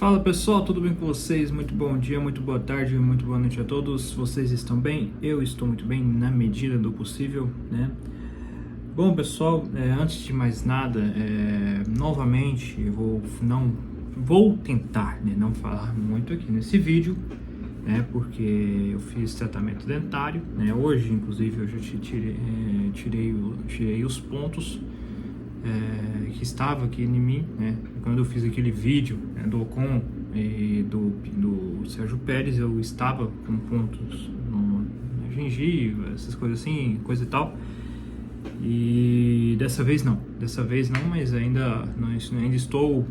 Fala pessoal, tudo bem com vocês? Muito bom dia, muito boa tarde, muito boa noite a todos. Vocês estão bem? Eu estou muito bem na medida do possível, né? Bom pessoal, antes de mais nada, novamente eu vou tentar, né, não falar muito aqui nesse vídeo, né? Porque eu fiz tratamento dentário, né? Hoje, inclusive, eu já tirei os pontos que estava aqui em mim, né? Quando eu fiz aquele vídeo, né, do Ocon e do Sérgio Pérez, eu estava com pontos na gengiva, essas coisas assim, coisa e tal. E dessa vez não, mas ainda estou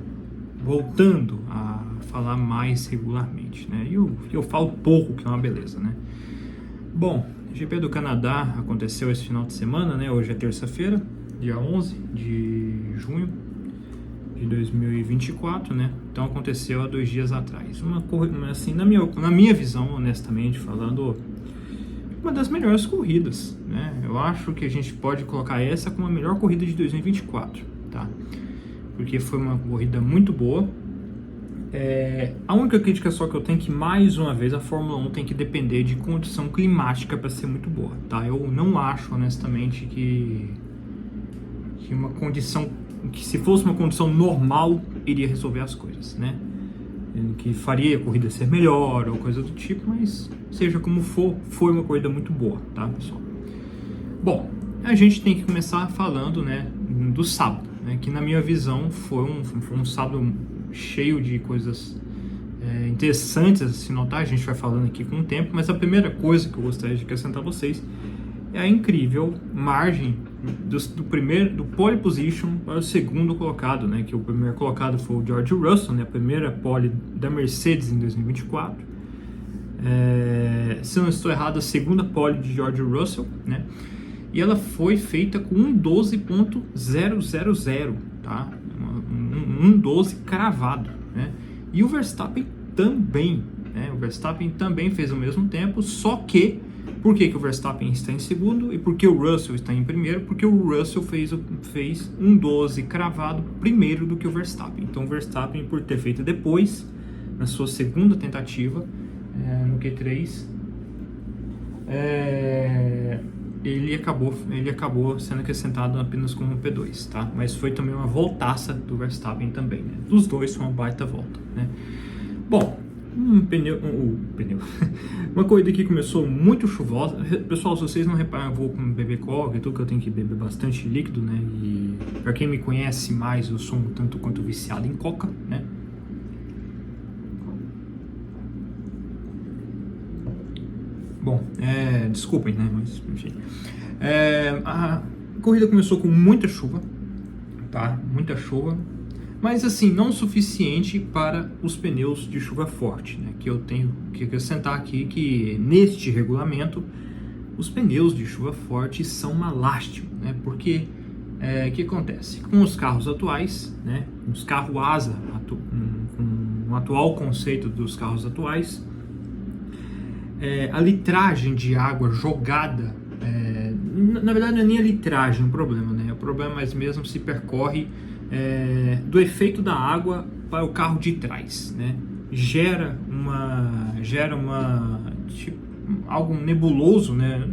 voltando a falar mais regularmente, né? E eu falo pouco, que é uma beleza, né? Bom, o GP do Canadá aconteceu esse final de semana, né? Hoje é terça-feira, dia 11 de junho de 2024, né? Então aconteceu há 2 dias atrás. Assim, na minha visão, honestamente falando, uma das melhores corridas, né? Eu acho que a gente pode colocar essa como a melhor corrida de 2024, tá? Porque foi uma corrida muito boa. A única crítica só que eu tenho é que, mais uma vez, a Fórmula 1 tem que depender de condição climática para ser muito boa, tá? Eu não acho, honestamente, que uma condição, que se fosse uma condição normal, iria resolver as coisas, né? Que faria a corrida ser melhor ou coisa do tipo, mas seja como for, foi uma corrida muito boa, tá, pessoal? Bom, a gente tem que começar falando, né, do sábado, né, que na minha visão foi um sábado cheio de coisas interessantes a se notar. A gente vai falando aqui com o tempo, mas a primeira coisa que eu gostaria de acrescentar a vocês é a incrível margem do pole position para o segundo colocado, né? Que o primeiro colocado foi o George Russell, né? A primeira pole da Mercedes em 2024. Se eu não estou errado, a segunda pole de George Russell, né? E ela foi feita com 1:12.000, tá? 1:12 cravado, né? E o Verstappen também, né? O Verstappen também fez o mesmo tempo, só que por que o Verstappen está em segundo e por que o Russell está em primeiro? Porque o Russell fez 1:12 cravado primeiro do que o Verstappen. Então o Verstappen, por ter feito depois, na sua segunda tentativa, no Q3, ele acabou sendo acrescentado apenas como um P2, tá? Mas foi também uma voltaça do Verstappen também, né? Dos dois foi uma baita volta, né? Bom, uma corrida que começou muito chuvosa. Pessoal, se vocês não reparam, eu vou beber coca e tudo, que eu tenho que beber bastante líquido, né? E para quem me conhece mais, eu sou um tanto quanto viciado em coca, né? Bom, desculpem, né? Mas enfim, a corrida começou com muita chuva, tá? Muita chuva. Mas assim, não o suficiente para os pneus de chuva forte, né? Que eu tenho que acrescentar aqui que neste regulamento os pneus de chuva forte são uma lástima, né? Porque o que acontece? Com os carros atuais, né? Os carros asa, com o atual conceito dos carros atuais, a litragem de água jogada, na verdade não é nem a litragem o problema, né? O problema mais mesmo se percorre do efeito da água para o carro de trás, né? Gera tipo, algo nebuloso, né?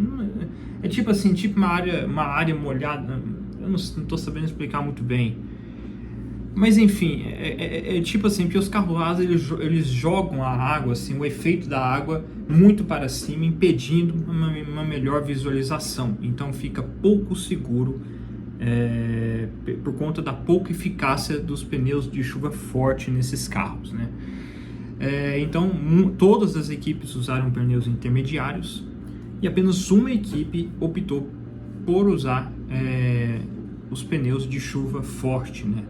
É tipo assim, uma área molhada. Eu não estou sabendo explicar muito bem, mas enfim, tipo assim, que os carros eles jogam a água, assim, o efeito da água muito para cima, impedindo uma melhor visualização. Então fica pouco seguro, por conta da pouca eficácia dos pneus de chuva forte nesses carros, né? Então todas as equipes usaram pneus intermediários e apenas uma equipe optou por usar os pneus de chuva forte, né?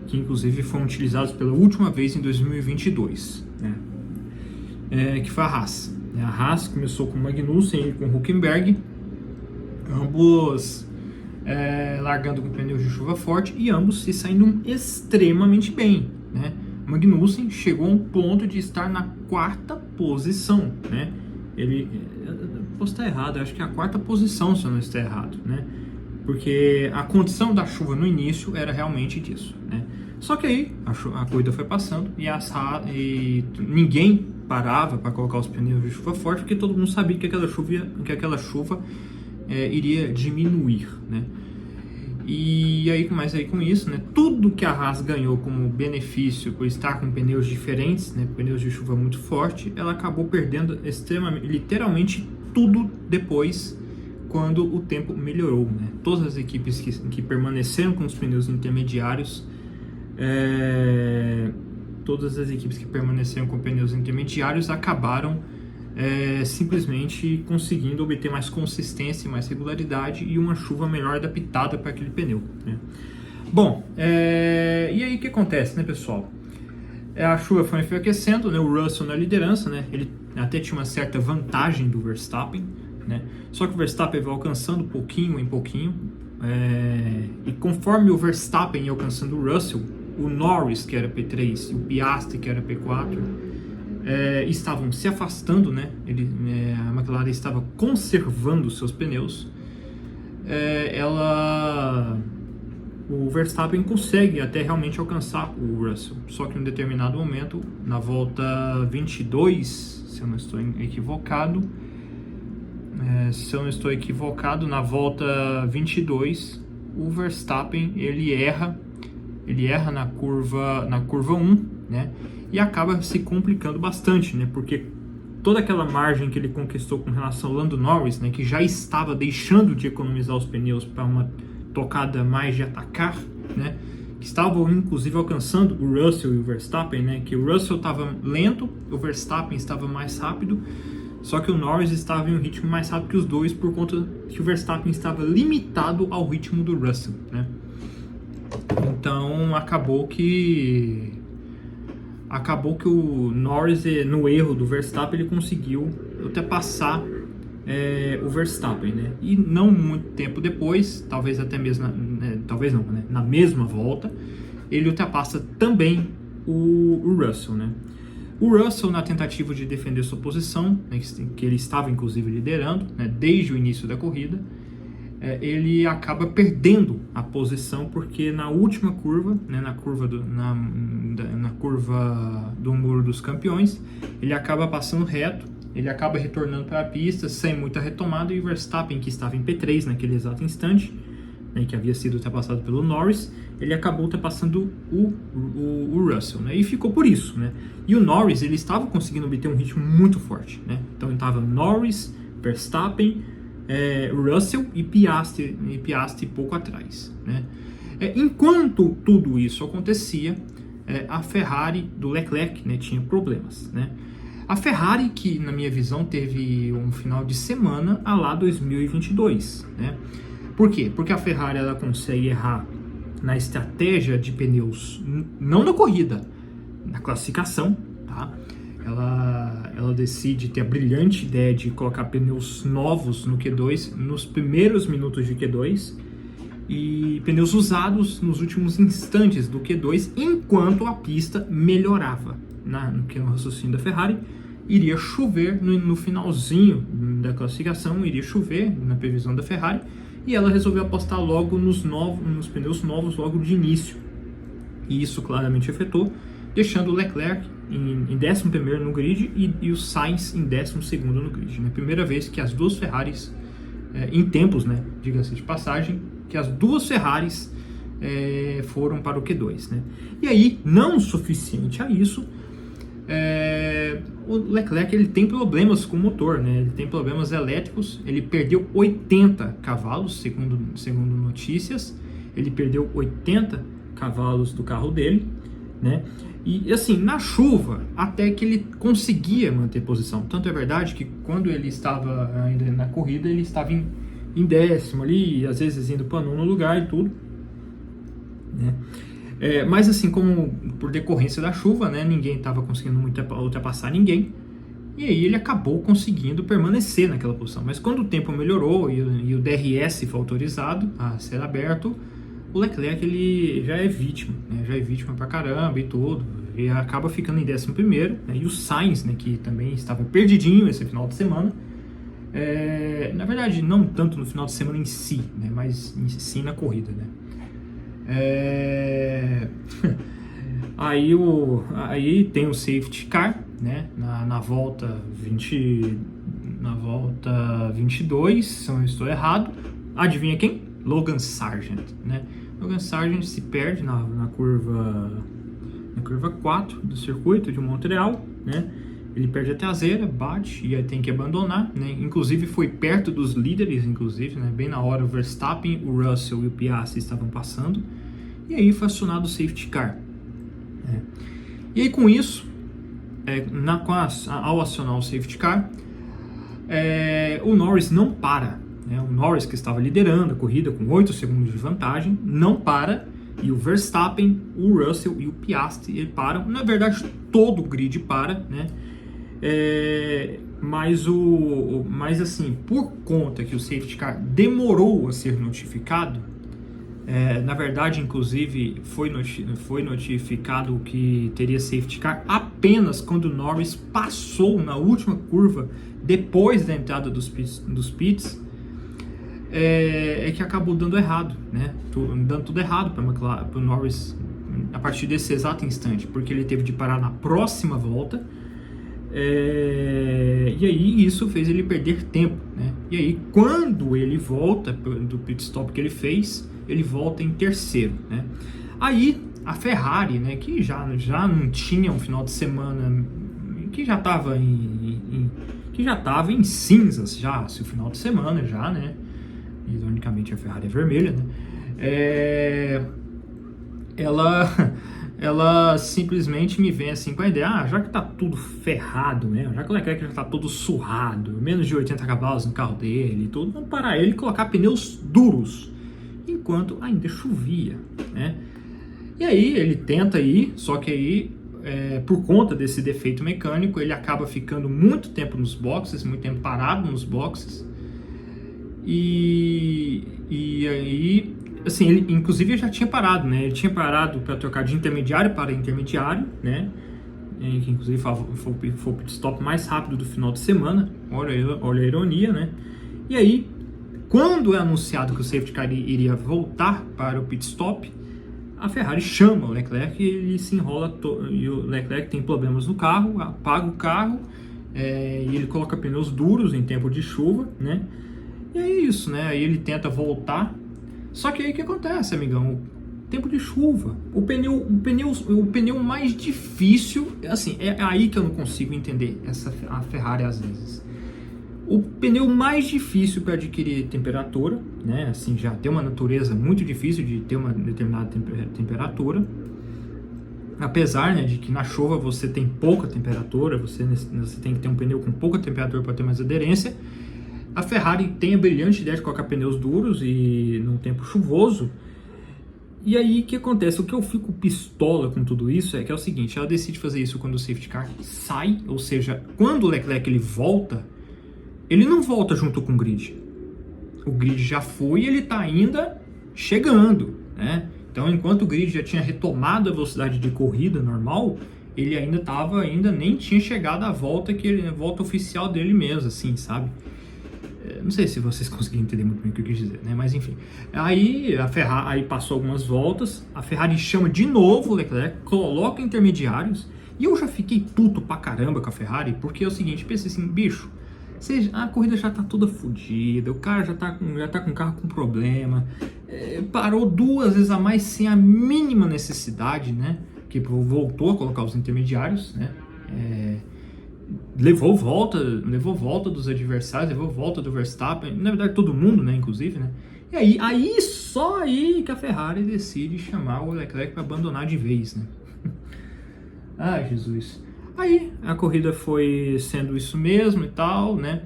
Que inclusive foram utilizados pela última vez em 2022, né? Que foi a Haas. A Haas começou com Magnussen e com Hülkenberg, ambos largando com pneus de chuva forte e ambos se saindo extremamente bem, né? Magnussen chegou a um ponto de estar na 4ª posição, né? Posso estar errado, acho que é a 4ª posição, se eu não estou errado, né? Porque a condição da chuva no início era realmente disso, né? Só que aí a corrida foi passando e ninguém parava para colocar os pneus de chuva forte, porque todo mundo sabia que aquela chuva iria diminuir, né? Mas aí com isso, né, tudo que a Haas ganhou como benefício por estar com pneus diferentes, né, pneus de chuva muito forte, ela acabou perdendo literalmente tudo depois, quando o tempo melhorou, né? Todas as equipes que permaneceram com os pneus intermediários, acabaram simplesmente conseguindo obter mais consistência, mais regularidade e uma chuva melhor adaptada para aquele pneu, né? Bom, e aí o que acontece, né, pessoal? A chuva foi enfraquecendo, né? O Russell na liderança, né? Ele até tinha uma certa vantagem do Verstappen, né? Só que o Verstappen vai alcançando pouquinho em pouquinho, e conforme o Verstappen ia alcançando o Russell, o Norris, que era P3, e o Piastri, que era P4, estavam se afastando, né? A McLaren estava conservando seus pneus. O Verstappen consegue até realmente alcançar o Russell, só que em um determinado momento, na volta 22, se eu não estou equivocado, na volta 22, o Verstappen ele erra na curva 1, né? E acaba se complicando bastante, né? Porque toda aquela margem que ele conquistou com relação ao Lando Norris, né, que já estava deixando de economizar os pneus para uma tocada mais de atacar, né, que estavam inclusive alcançando o Russell e o Verstappen, né, que o Russell estava lento, o Verstappen estava mais rápido, só que o Norris estava em um ritmo mais rápido que os dois, por conta que o Verstappen estava limitado ao ritmo do Russell, né. Então acabou que o Norris, no erro do Verstappen, ele conseguiu ultrapassar o Verstappen, né? E não muito tempo depois, talvez até mesmo, na mesma volta, ele ultrapassa também o Russell, né? O Russell, na tentativa de defender sua posição, né, que ele estava inclusive liderando, né, desde o início da corrida, ele acaba perdendo a posição, porque na última curva, né, na curva do Muro dos Campeões, ele acaba passando reto, ele acaba retornando para a pista sem muita retomada, e o Verstappen, que estava em P3 naquele exato instante, né, que havia sido ultrapassado pelo Norris, ele acabou ultrapassando o Russell, né, e ficou por isso, né. E o Norris, ele estava conseguindo obter um ritmo muito forte, né, então estava Norris, Verstappen, Russell e Piastri pouco atrás, né. Enquanto tudo isso acontecia, a Ferrari do Leclerc, né, tinha problemas, né. A Ferrari, que na minha visão teve um final de semana à lá 2022, né. Por quê? Porque a Ferrari ela consegue errar na estratégia de pneus, não na corrida, na classificação, tá? Ela decide ter a brilhante ideia de colocar pneus novos no Q2 nos primeiros minutos de Q2 e pneus usados nos últimos instantes do Q2, enquanto a pista melhorava. No raciocínio da Ferrari, iria chover no finalzinho da classificação, iria chover na previsão da Ferrari, e ela resolveu apostar logo nos pneus novos logo de início. E isso claramente afetou, deixando o Leclerc em 11º no grid e o Sainz em 12º no grid. Né? Primeira vez que as duas Ferraris, em tempos, né, diga-se de passagem, que as duas Ferraris foram para o Q2. Né? E aí, não suficiente a isso, o Leclerc ele tem problemas com o motor, né? Ele tem problemas elétricos, ele perdeu 80 cavalos, segundo notícias, ele perdeu 80 cavalos do carro dele, né? E assim, na chuva, até que ele conseguia manter posição. Tanto é verdade que quando ele estava ainda na corrida, ele estava em 10º ali, às vezes indo para 9º lugar e tudo, né? Mas assim, como por decorrência da chuva, né, ninguém estava conseguindo ultrapassar ninguém, e aí ele acabou conseguindo permanecer naquela posição. Mas quando o tempo melhorou e o DRS foi autorizado a ser aberto, o Leclerc ele já é vítima, né, já é vítima pra caramba e tudo, e acaba ficando em 11º, né, e o Sainz, né, que também estava perdidinho esse final de semana, na verdade não tanto no final de semana em si, né, mas sim na corrida, né. Aí tem o safety car, né? Na volta 22, se eu não estou errado. Adivinha quem? Logan Sargent, né? Logan Sargent se perde na curva 4 do circuito de Montreal, né? Ele perde a traseira, bate e aí tem que abandonar, né? Inclusive foi perto dos líderes, né? Bem na hora o Verstappen, o Russell e o Piastri estavam passando. E aí foi acionado o safety car. Né? E aí com isso, ao acionar o safety car, o Norris não para. Né? O Norris, que estava liderando a corrida com 8 segundos de vantagem, não para. E o Verstappen, o Russell e o Piastri param. Na verdade, todo o grid para, né? Mas assim, por conta que o safety car demorou a ser notificado, na verdade, inclusive, foi notificado que teria safety car apenas quando o Norris passou na última curva, depois da entrada dos pits, que acabou dando errado, né? Dando tudo errado para o Norris a partir desse exato instante, porque ele teve de parar na próxima volta. E aí isso fez ele perder tempo, né? E aí quando ele volta do pit stop que ele fez, ele volta em terceiro, né? Aí a Ferrari, né, que já não tinha um final de semana, que já estava em cinzas já, se o final de semana já, né? Ironicamente a Ferrari é vermelha, né? Ela simplesmente me vem assim com a ideia, já que tá tudo ferrado, né? Já que o Leclerc já tá todo surrado, menos de 80 cavalos no carro dele e tudo, vamos parar ele e colocar pneus duros, enquanto ainda chovia, né? E aí ele tenta ir, só que aí, por conta desse defeito mecânico, ele acaba ficando muito tempo nos boxes, muito tempo parado nos boxes, e aí... Assim, ele inclusive já tinha parado, né? Ele tinha parado para trocar de intermediário para intermediário, né? Que inclusive foi o pit stop mais rápido do final de semana. Olha a ironia, né? E aí, quando é anunciado que o safety car iria voltar para o pit stop, a Ferrari chama o Leclerc e ele se enrola. E o Leclerc tem problemas no carro, apaga o carro, e ele coloca pneus duros em tempo de chuva, né? E é isso, né? Aí ele tenta voltar. Só que aí o que acontece, amigão? Tempo de chuva. O pneu mais difícil, assim, é aí que eu não consigo entender a Ferrari às vezes. O pneu mais difícil para adquirir temperatura, né? Assim, já tem uma natureza muito difícil de ter uma determinada temperatura. Apesar, né, de que na chuva você tem pouca temperatura, você tem que ter um pneu com pouca temperatura para ter mais aderência. A Ferrari tem a brilhante ideia de colocar pneus duros e num tempo chuvoso. E aí o que acontece? O que eu fico pistola com tudo isso é que é o seguinte, ela decide fazer isso quando o safety car sai, ou seja, quando o Leclerc ele volta, ele não volta junto com o grid. O grid já foi e ele está ainda chegando, né? Então, enquanto o grid já tinha retomado a velocidade de corrida normal, ele ainda nem tinha chegado à volta a volta oficial dele mesmo, assim, sabe? Não sei se vocês conseguiram entender muito bem o que eu quis dizer, né? Mas enfim. Aí a Ferrari passou algumas voltas, a Ferrari chama de novo o Leclerc, coloca intermediários, e eu já fiquei puto pra caramba com a Ferrari, porque é o seguinte, pensei assim, bicho, a corrida já tá toda fodida, o cara já tá com o carro com problema, parou 2 vezes a mais sem a mínima necessidade, né? Que voltou a colocar os intermediários, né? Levou volta dos adversários, levou volta do Verstappen, na verdade todo mundo, né, inclusive, né? E aí só aí que a Ferrari decide chamar o Leclerc para abandonar de vez, né? Ai, Jesus. Aí a corrida foi sendo isso mesmo e tal, né?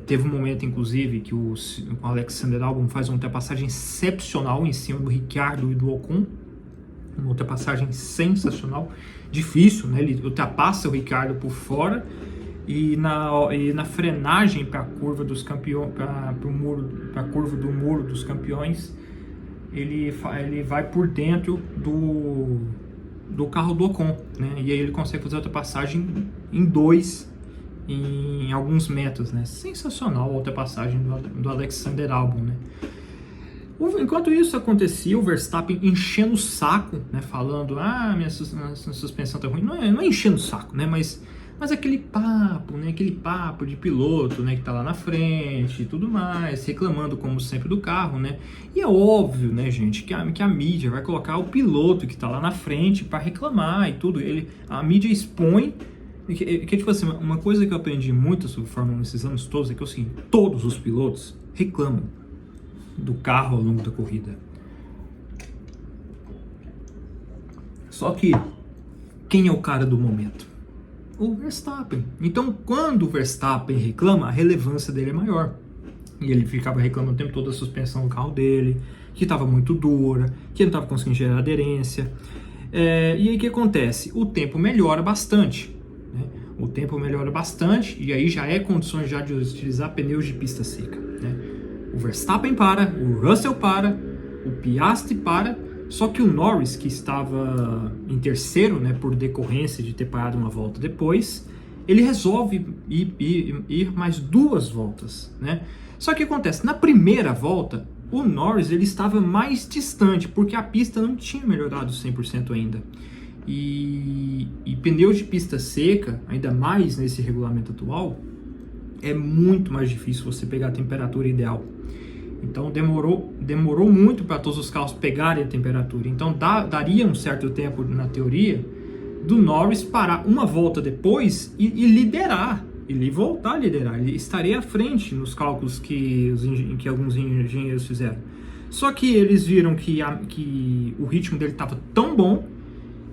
Teve um momento, inclusive, que o Alexander Albon faz uma ultrapassagem excepcional em cima do Ricciardo e do Ocon. Uma ultrapassagem sensacional, difícil, né? Ele ultrapassa o Ricciardo por fora e na frenagem para a curva dos campeões, para a curva do muro dos campeões, ele vai por dentro do carro do Ocon, né? E aí ele consegue fazer a ultrapassagem em alguns metros, né? Sensacional a ultrapassagem do Alexander Albon, né? Enquanto isso acontecia, o Verstappen enchendo o saco, né, falando, minha suspensão tá ruim. Não é enchendo o saco, né, mas aquele papo, né, aquele papo de piloto, né, que tá lá na frente e tudo mais, reclamando como sempre do carro, né. E é óbvio, né, gente, que a mídia vai colocar o piloto que tá lá na frente para reclamar e tudo. A mídia expõe, que tipo assim, uma coisa que eu aprendi muito sobre Fórmula 1 nesses anos todos é que é o seguinte: todos os pilotos reclamam do carro ao longo da corrida. Só que quem é o cara do momento? O Verstappen. Então, quando o Verstappen reclama, a relevância dele é maior. E ele ficava reclamando o tempo todo da suspensão do carro dele, que estava muito dura, que não estava conseguindo gerar aderência. E aí o que acontece? O tempo melhora bastante. Né? O tempo melhora bastante e aí já é condições já de utilizar pneus de pista seca. Né? O Verstappen para, o Russell para, o Piastri para, só que o Norris, que estava em terceiro, né, por decorrência de ter parado uma volta depois, ele resolve ir mais 2 voltas. Né? Só que acontece, na primeira volta, o Norris ele estava mais distante, porque a pista não tinha melhorado 100% ainda. E pneus de pista seca, ainda mais nesse regulamento atual, é muito mais difícil você pegar a temperatura ideal. Então demorou muito para todos os carros pegarem a temperatura. Então daria um certo tempo, na teoria, do Norris parar uma volta depois e liderar. Ele voltar a liderar. Ele estaria à frente nos cálculos que alguns engenheiros fizeram. Só que eles viram que o ritmo dele estava tão bom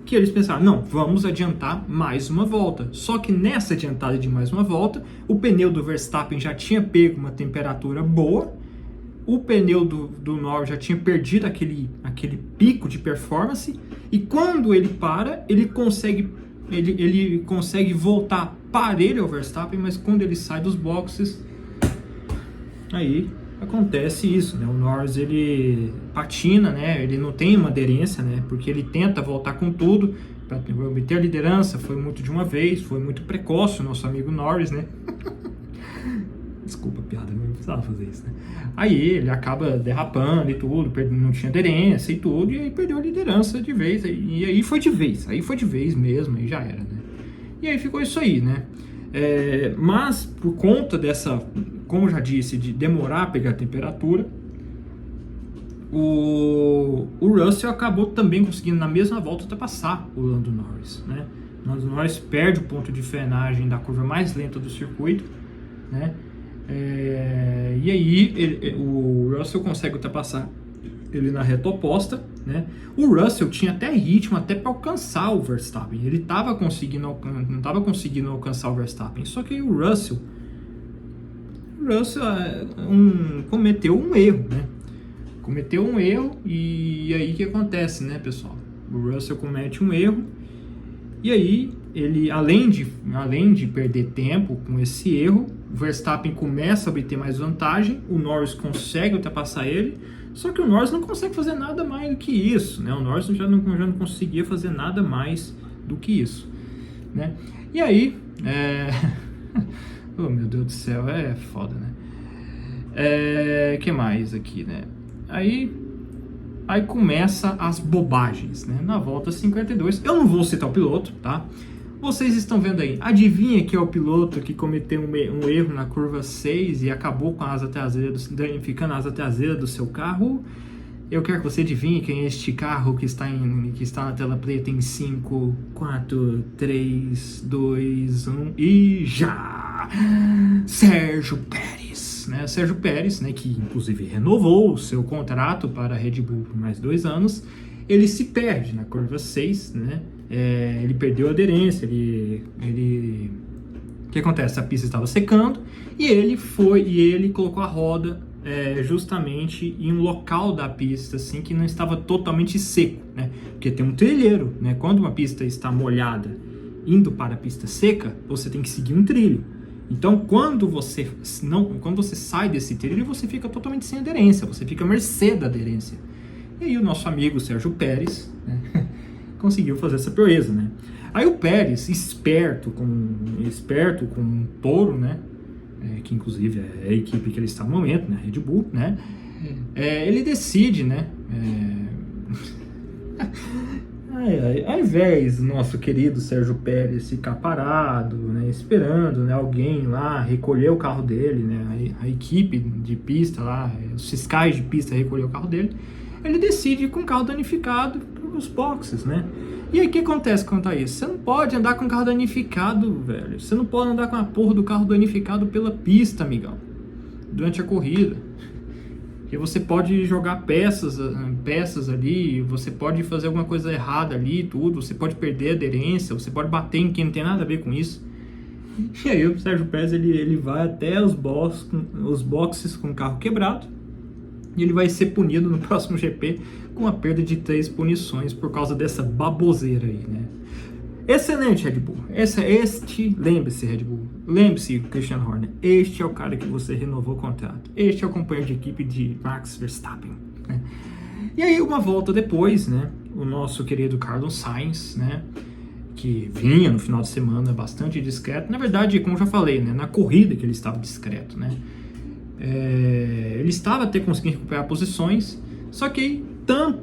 que eles pensaram, não, vamos adiantar mais uma volta. Só que nessa adiantada de mais uma volta, o pneu do Verstappen já tinha pego uma temperatura boa, o pneu do Norris já tinha perdido aquele pico de performance, e quando ele para, ele consegue voltar parelho ao Verstappen, mas quando ele sai dos boxes, aí acontece isso, né? O Norris ele patina, né? Ele não tem uma aderência, né? Porque ele tenta voltar com tudo para obter a liderança. Foi muito de uma vez, foi muito precoce o nosso amigo Norris, né? Desculpa a piada, não precisava fazer isso, né? Aí ele acaba derrapando e tudo, não tinha aderência e tudo, e aí perdeu a liderança de vez. E aí foi de vez mesmo, aí já era, né? E aí ficou isso aí, né? Mas por conta dessa, como eu já disse, de demorar a pegar a temperatura, o Russell acabou também conseguindo na mesma volta ultrapassar o Lando Norris, né? O Lando Norris perde o ponto de frenagem da curva mais lenta do circuito, né? E aí o Russell consegue ultrapassar ele na reta oposta, né? O Russell tinha até ritmo até para alcançar o Verstappen. Ele não estava conseguindo alcançar o Verstappen. Só que o Russell cometeu um erro, né? Cometeu um erro e aí o que acontece, né, pessoal? O Russell comete um erro e aí ele, além de perder tempo com esse erro, o Verstappen começa a obter mais vantagem, o Norris consegue ultrapassar ele, só que o Norris não consegue fazer nada mais do que isso, né? O Norris já não conseguia fazer nada mais do que isso, né? E aí, oh meu Deus do céu, é foda, né? Que mais aqui, né? Aí começa as bobagens, né? Na volta 52, eu não vou citar o piloto, tá? Vocês estão vendo aí, adivinha que é o piloto que cometeu um erro na curva 6 e acabou com a asa traseira, danificando a asa traseira do seu carro? Eu quero que você adivinhe quem é este carro que está na tela preta em 5, 4, 3, 2, 1 e já! Sérgio Pérez, né? Sérgio Pérez, né, que inclusive renovou o seu contrato para a Red Bull por mais 2 anos, ele se perde na curva 6, né? Ele perdeu a aderência, o que acontece? A pista estava secando e ele colocou a roda justamente em um local da pista assim, que não estava totalmente seco, né? Porque tem um trilheiro, né? Quando uma pista está molhada indo para a pista seca, você tem que seguir um trilho. Então, quando você sai desse trilho, você fica totalmente sem aderência, você fica à mercê da aderência. E aí o nosso amigo Sérgio Pérez, né, conseguiu fazer essa proeza, né? Aí o Pérez, esperto com um touro, né? Que inclusive é a equipe que ele está no momento, né? Red Bull, né? ele decide, né? Ao invés do nosso querido Sérgio Pérez ficar parado, né, esperando, né, alguém lá recolher o carro dele, né, a equipe de pista lá, os fiscais de pista recolher o carro dele, ele decide ir com o carro danificado para os boxes, né? E aí o que acontece quanto a isso? Você não pode andar com o carro danificado, velho. Você não pode andar com a porra do carro danificado pela pista, amigão, durante a corrida. Porque você pode jogar peças ali, você pode fazer alguma coisa errada ali, tudo, você pode perder a aderência, você pode bater em quem não tem nada a ver com isso. E aí o Sérgio Pérez ele vai até os boxes com o carro quebrado e ele vai ser punido no próximo GP com a perda de 3 punições por causa dessa baboseira aí, né? Excelente, Red Bull. Lembre-se, Red Bull. Lembre-se, Christian Horner. Este é o cara que você renovou o contrato. Este é o companheiro de equipe de Max Verstappen, né? E aí, uma volta depois, né? O nosso querido Carlos Sainz, né? Que vinha no final de semana bastante discreto. Na verdade, como eu já falei, né? Na corrida que ele estava discreto, né? Ele estava até conseguindo recuperar posições, só que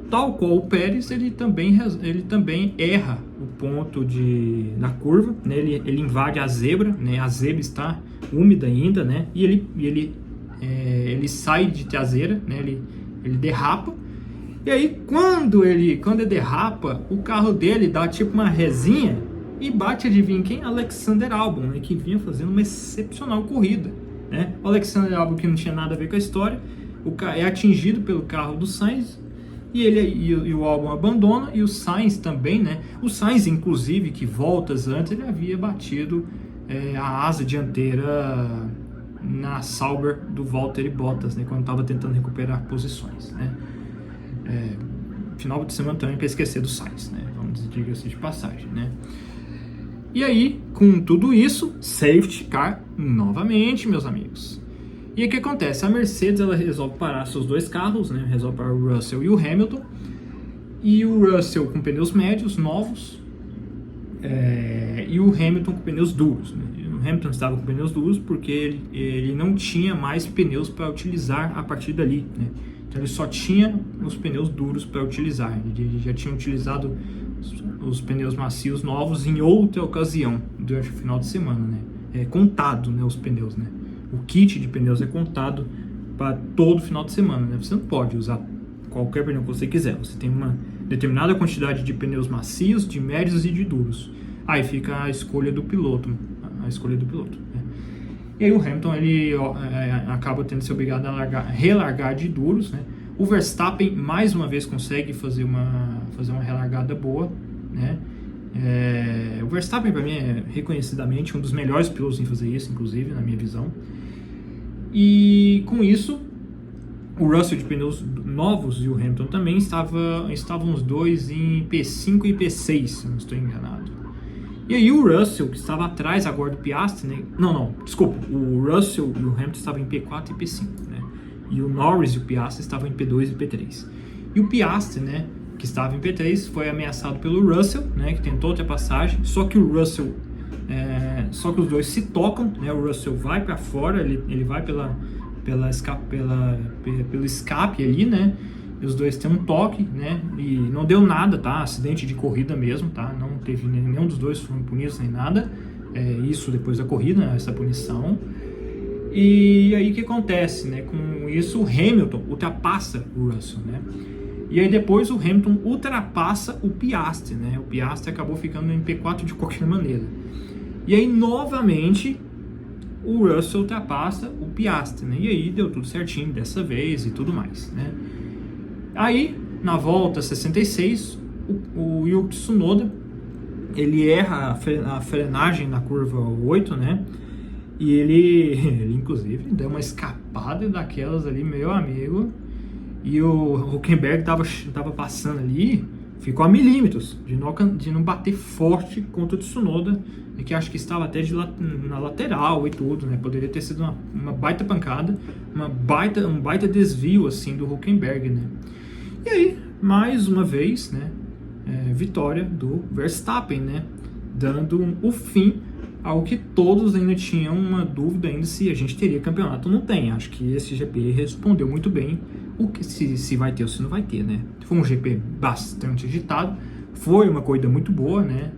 tal qual o Pérez, ele também erra o ponto na curva, né? Ele invade a zebra, né? A zebra está úmida ainda, né? E ele sai de traseira, né? Ele derrapa. E aí quando ele derrapa, o carro dele dá tipo uma resinha e bate, adivinha quem? Alexander Albon, né? Que vinha fazendo uma excepcional corrida, né? O Alexander Albon, que não tinha nada a ver com a história, é atingido pelo carro do Sainz. E o Albon abandona, e o Sainz também, né? O Sainz, inclusive, que voltas antes, ele havia batido a asa dianteira na Sauber do Valtteri Bottas, né? Quando estava tentando recuperar posições, né? Final de semana também para esquecer do Sainz, né? Vamos dizer-se de passagem, né? E aí, com tudo isso, safety car novamente, meus amigos. E aí o que acontece? A Mercedes ela resolve parar seus 2 carros, né? Resolve parar o Russell e o Hamilton. E o Russell com pneus médios, novos, e o Hamilton com pneus duros, né? O Hamilton estava com pneus duros porque ele não tinha mais pneus para utilizar a partir dali, né? Então ele só tinha os pneus duros para utilizar. Ele já tinha utilizado os pneus macios novos em outra ocasião durante o final de semana, né? É contado, né, os pneus, né? O kit de pneus é contado para todo final de semana, né? Você não pode usar qualquer pneu que você quiser. Você tem uma determinada quantidade de pneus macios, de médios e de duros. Aí fica a escolha do piloto, né? E aí o Hamilton ele acaba tendo se obrigado a relargar de duros, né? O Verstappen mais uma vez consegue fazer uma relargada boa, né? O Verstappen para mim é reconhecidamente um dos melhores pilotos em fazer isso, inclusive na minha visão. E com isso o Russell de pneus novos e o Hamilton também estavam os dois em P5 e P6, se não estou enganado. E aí o Russell, que estava atrás agora do Piastri, né? Desculpa, o Russell e o Hamilton estavam em P4 e P5, né? E o Norris e o Piastri estavam em P2 e P3. E o Piastri, né, que estava em P3, foi ameaçado pelo Russell, né, que tentou ultrapassagem, só que o Russell, só que os dois se tocam, né? O Russell vai para fora, ele vai pelo escape ali, né? E os dois têm um toque, né? E não deu nada, tá? Acidente de corrida mesmo, tá? Não teve nenhum dos dois foram punidos nem nada. Isso depois da corrida, essa punição. E aí o que acontece, né? Com isso o Hamilton ultrapassa o Russell, né? E aí depois o Hamilton ultrapassa o Piastri, né? O Piastri acabou ficando em P4 de qualquer maneira. E aí novamente o Russell ultrapassa o Piastri, né? E aí deu tudo certinho dessa vez e tudo mais, né? Aí, na volta 66, o Yuki Tsunoda, ele erra a frenagem na curva 8, né? E ele inclusive, deu uma escapada daquelas ali, meu amigo. E o Hülkenberg tava passando ali, ficou a milímetros de não bater forte contra o Tsunoda, que acho que estava até na lateral e tudo, né? Poderia ter sido uma baita pancada, um baita desvio assim do Hülkenberg, né? E aí, mais uma vez, né? Vitória do Verstappen, né? Dando o fim algo que todos ainda tinham uma dúvida ainda se a gente teria campeonato ou não tem. Acho que esse GP respondeu muito bem o que se vai ter ou se não vai ter, né? Foi um GP bastante agitado, foi uma corrida muito boa, né?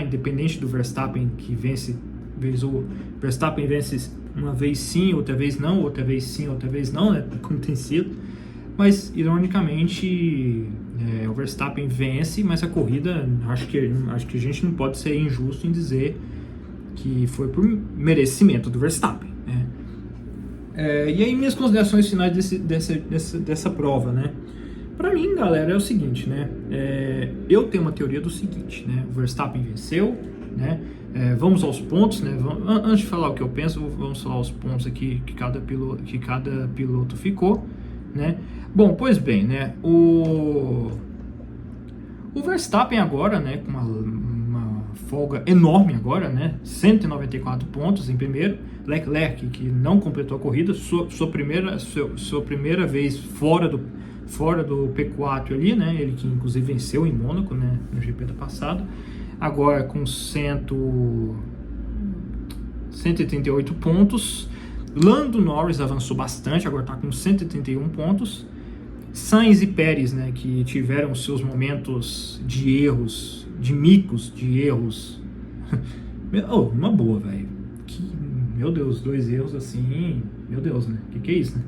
Independente do Verstappen que vence, o Verstappen vence uma vez sim, outra vez não, outra vez sim, outra vez não, né? Como tem sido. Mas, ironicamente, o Verstappen vence, mas a corrida, acho que a gente não pode ser injusto em dizer que foi por merecimento do Verstappen, né? E aí, minhas considerações finais dessa prova, né? Pra mim, galera, é o seguinte, né? Eu tenho uma teoria do seguinte, né? O Verstappen venceu, né? Vamos aos pontos, né? Antes de falar o que eu penso, vamos falar os pontos aqui que cada piloto ficou, né? Bom, pois bem, né? O Verstappen agora, né? Com uma folga enorme agora, né? 194 pontos em primeiro. Leclerc, que não completou a corrida, sua primeira vez fora do P4 ali, né? Ele que inclusive venceu em Mônaco, né? No GP do passado. Agora com 138 pontos. Lando Norris avançou bastante, agora está com 131 pontos. Sainz e Pérez, né, que tiveram seus momentos de erros, de micos, de erros. Uma boa, velho. Meu Deus, 2 erros assim, meu Deus, né? Que é isso, né?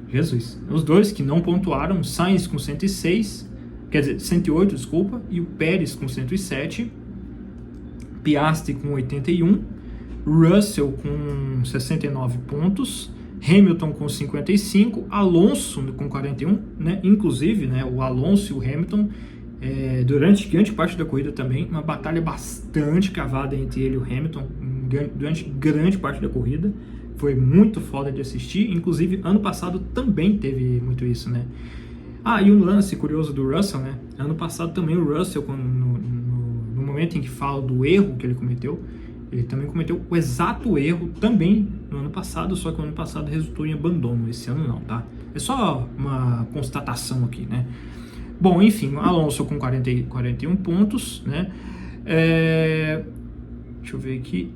Jesus. Os dois que não pontuaram, Sainz com 106, quer dizer, 108, desculpa, e o Pérez com 107, Piastri com 81, Russell com 69 pontos, Hamilton com 55, Alonso com 41, né? Inclusive, né, o Alonso e o Hamilton, durante grande parte da corrida também, uma batalha bastante cavada entre ele e o Hamilton, durante grande parte da corrida. Foi muito foda de assistir, inclusive ano passado também teve muito isso, né? E um lance curioso do Russell, né? Ano passado também o Russell, no momento em que fala do erro que ele cometeu, ele também cometeu o exato erro também no ano passado, só que o ano passado resultou em abandono, esse ano não, tá? É só uma constatação aqui, né? Bom, enfim, Alonso com 41 pontos, né? Deixa eu ver aqui.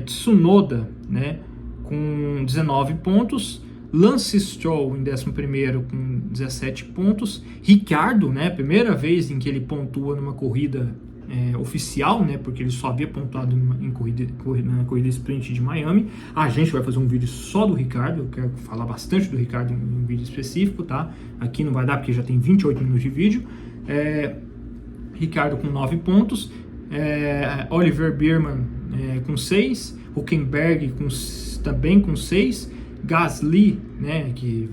Tsunoda, né? Com 19 pontos, Lance Stroll em 11º com 17 pontos, Ricciardo, né, primeira vez em que ele pontua numa corrida oficial, né, porque ele só havia pontuado na corrida sprint de Miami. A gente vai fazer um vídeo só do Ricciardo, eu quero falar bastante do Ricciardo em um vídeo específico, tá? Aqui não vai dar porque já tem 28 minutos de vídeo. Ricciardo com 9 pontos, Oliver Biermann com 6, Hülkenberg também com 6, Gasly, né, que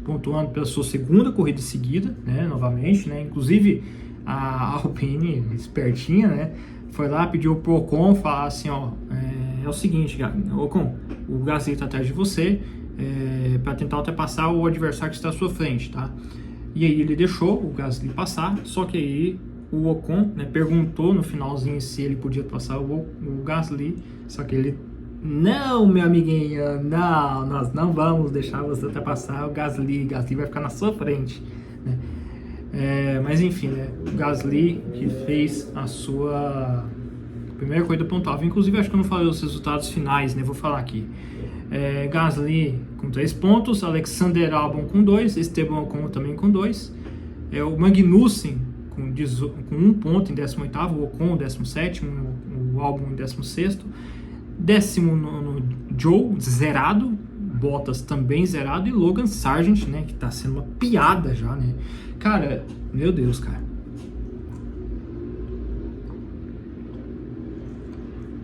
pontuando pela sua segunda corrida seguida, né, novamente, né, inclusive a Alpine, espertinha, né, foi lá, pediu pro Ocon, falar assim, é o seguinte, Ocon, o Gasly tá atrás de você, para tentar ultrapassar o adversário que está à sua frente, tá? E aí ele deixou o Gasly passar, só que aí o Ocon, né, perguntou no finalzinho se ele podia passar o Gasly, só que ele: não, meu amiguinho, não, nós não vamos deixar você ultrapassar o Gasly vai ficar na sua frente, né? Mas enfim, né, o Gasly que fez a sua primeira corrida pontuável, inclusive acho que eu não falei os resultados finais, né, vou falar aqui. Gasly com 3 pontos, Alexander Albon com 2, Esteban Ocon também com 2, o Magnussen com 1 ponto em 18º, o Ocon 17º, o Albon em 16º, 19º Joe, zerado, Bottas também zerado, e Logan Sargent, né, que tá sendo uma piada já, né? Cara, meu Deus, cara.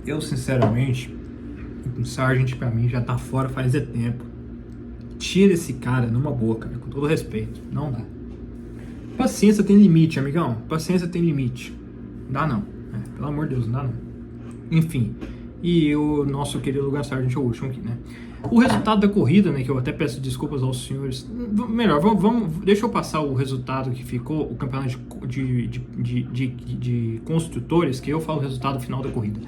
Eu, sinceramente, o Sargent pra mim já tá fora faz tempo. Tira esse cara numa boa, cara, com todo respeito. Não dá. Paciência tem limite, amigão. Paciência tem limite. Dá não. Pelo amor de Deus, não dá não. Enfim. E o nosso querido Logan Sargent é o último aqui, né? O resultado da corrida, né? Que eu até peço desculpas aos senhores. Melhor, deixa eu passar o resultado que ficou, o campeonato de construtores, que eu falo o resultado final da corrida.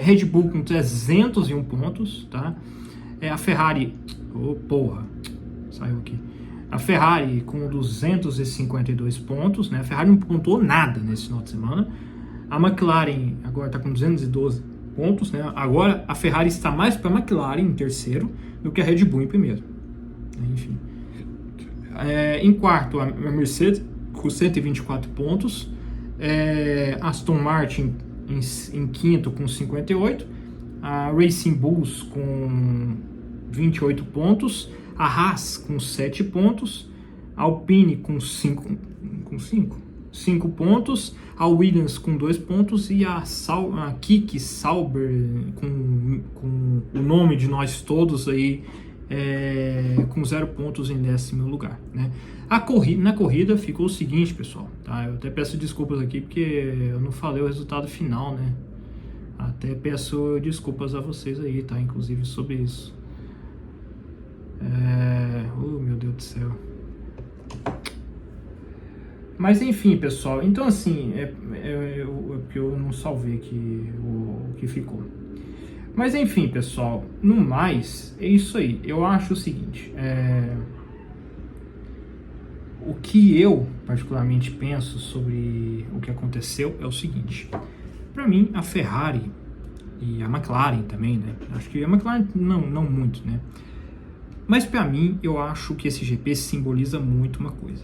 Red Bull com 301 pontos, tá? A Ferrari... saiu aqui. A Ferrari com 252 pontos, né? A Ferrari não pontuou nada nesse final de semana. A McLaren agora está com 212 pontos, né? Agora a Ferrari está mais para a McLaren em terceiro do que a Red Bull em primeiro. Enfim. Em quarto, a Mercedes com 124 pontos. Aston Martin em quinto com 58. A Racing Bulls com 28 pontos. A Haas com 7 pontos. A Alpine com 5 pontos. A Williams com 2 pontos e a Kiki Sauber com o nome de nós todos aí com 0 pontos em 10º lugar, né? Na corrida ficou o seguinte, pessoal, tá? Eu até peço desculpas aqui porque eu não falei o resultado final, né? Até peço desculpas a vocês aí, tá? Inclusive sobre isso. Oh, meu Deus do céu. Mas enfim, pessoal, então assim, eu não salvei aqui o que ficou. Mas enfim, pessoal, no mais, é isso aí. Eu acho o seguinte, o que eu particularmente penso sobre o que aconteceu é o seguinte. Para mim, a Ferrari e a McLaren também, né? Acho que a McLaren não muito, né? Mas para mim, eu acho que esse GP simboliza muito uma coisa.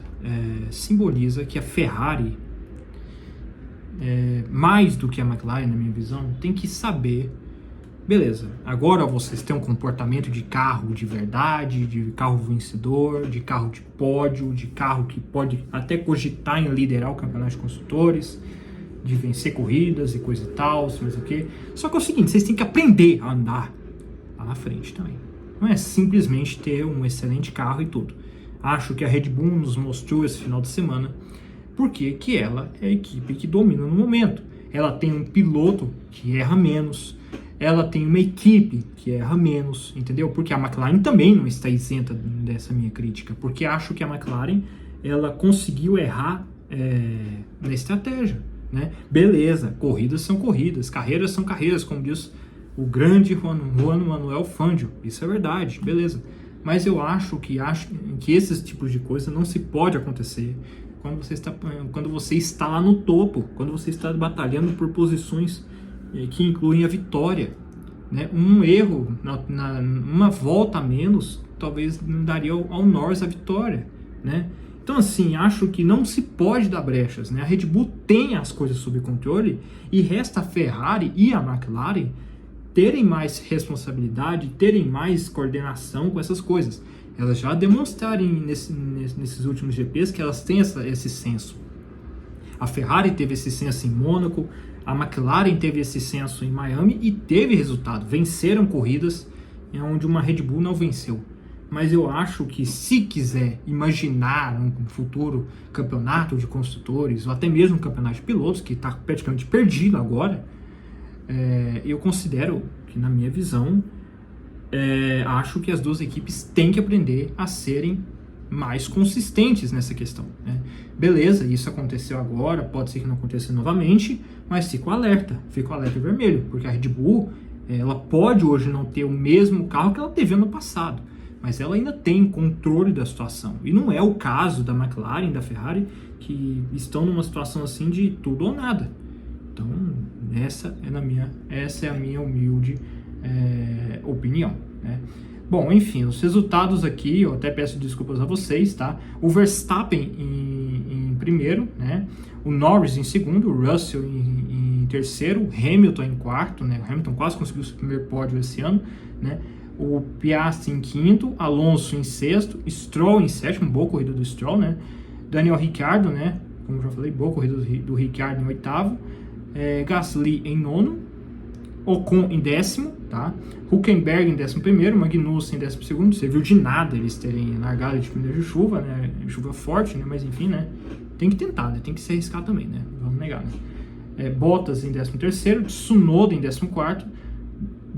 Simboliza que a Ferrari, mais do que a McLaren, na minha visão, tem que saber, beleza, agora vocês têm um comportamento de carro de verdade, de carro vencedor, de carro de pódio, de carro que pode até cogitar em liderar o campeonato de construtores, de vencer corridas e coisa e tal, não sei o quê. Só que é o seguinte, vocês têm que aprender a andar lá na frente também. Não é simplesmente ter um excelente carro e tudo. Acho que a Red Bull nos mostrou esse final de semana porque que ela é a equipe que domina no momento. Ela tem um piloto que erra menos, ela tem uma equipe que erra menos, entendeu? Porque a McLaren também não está isenta dessa minha crítica, porque acho que a McLaren ela conseguiu errar na estratégia, né? Beleza, corridas são corridas, carreiras são carreiras, como diz o grande Juan Manuel Fangio, isso é verdade, beleza. Mas eu acho que esses tipos de coisa não se pode acontecer quando você está lá no topo, quando você está batalhando por posições que incluem a vitória, né? Um erro, uma volta a menos, talvez daria ao Norris a vitória, né? Então, assim, acho que não se pode dar brechas, né? A Red Bull tem as coisas sob controle e resta a Ferrari e a McLaren terem mais responsabilidade, terem mais coordenação com essas coisas. Elas já demonstraram nesses últimos GPs que elas têm esse senso. A Ferrari teve esse senso em Mônaco, a McLaren teve esse senso em Miami e teve resultado. Venceram corridas onde uma Red Bull não venceu. Mas eu acho que se quiser imaginar um futuro campeonato de construtores, ou até mesmo um campeonato de pilotos, que está praticamente perdido agora, eu considero que, na minha visão, acho que as duas equipes têm que aprender a serem mais consistentes nessa questão, né? Beleza, isso aconteceu agora, pode ser que não aconteça novamente, mas fica o alerta vermelho, porque a Red Bull, ela pode hoje não ter o mesmo carro que ela teve ano passado, mas ela ainda tem controle da situação, e não é o caso da McLaren, da Ferrari, que estão numa situação assim de tudo ou nada. Então, essa é a minha humilde opinião, né? Bom, enfim, os resultados aqui, eu até peço desculpas a vocês, tá? O Verstappen em primeiro, né? O Norris em segundo, o Russell em terceiro, o Hamilton em quarto, né? O Hamilton quase conseguiu o seu primeiro pódio esse ano, né? O Piastri em quinto, Alonso em sexto, Stroll em sétimo, boa corrida do Stroll, né? Daniel Ricciardo, né? Como eu já falei, boa corrida do Ricciardo em oitavo, Gasly em nono, Ocon em décimo, tá? Hülkenberg em 11º, Magnussen em 12º, serviu de nada eles terem largado de pneu de chuva, né? Chuva forte, né? Mas enfim, né? Tem que tentar, né? Tem que se arriscar também, né? Vamos negar, né? Bottas em 13º, Tsunoda em 14º,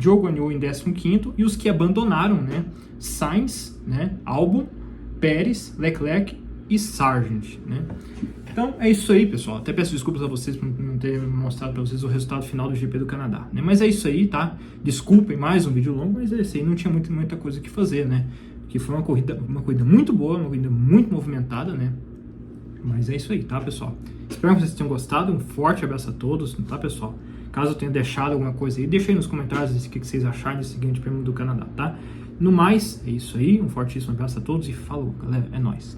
Zhou Guanyu em 15º, e os que abandonaram, né? Sainz, né? Albon, Pérez, Leclerc e Sargent, né? Então é isso aí, pessoal. Até peço desculpas a vocês por não ter mostrado para vocês o resultado final do GP do Canadá, né? Mas é isso aí, tá? Desculpem mais um vídeo longo, mas esse aí não tinha muita coisa que fazer, né? Que foi uma corrida muito boa, uma corrida muito movimentada, né? Mas é isso aí, tá, pessoal? Espero que vocês tenham gostado. Um forte abraço a todos, tá, pessoal? Caso eu tenha deixado alguma coisa aí, deixa aí nos comentários o que vocês acharam desse Grande Prêmio do Canadá, tá? No mais, é isso aí. Um fortíssimo abraço a todos e falou, galera. É nóis.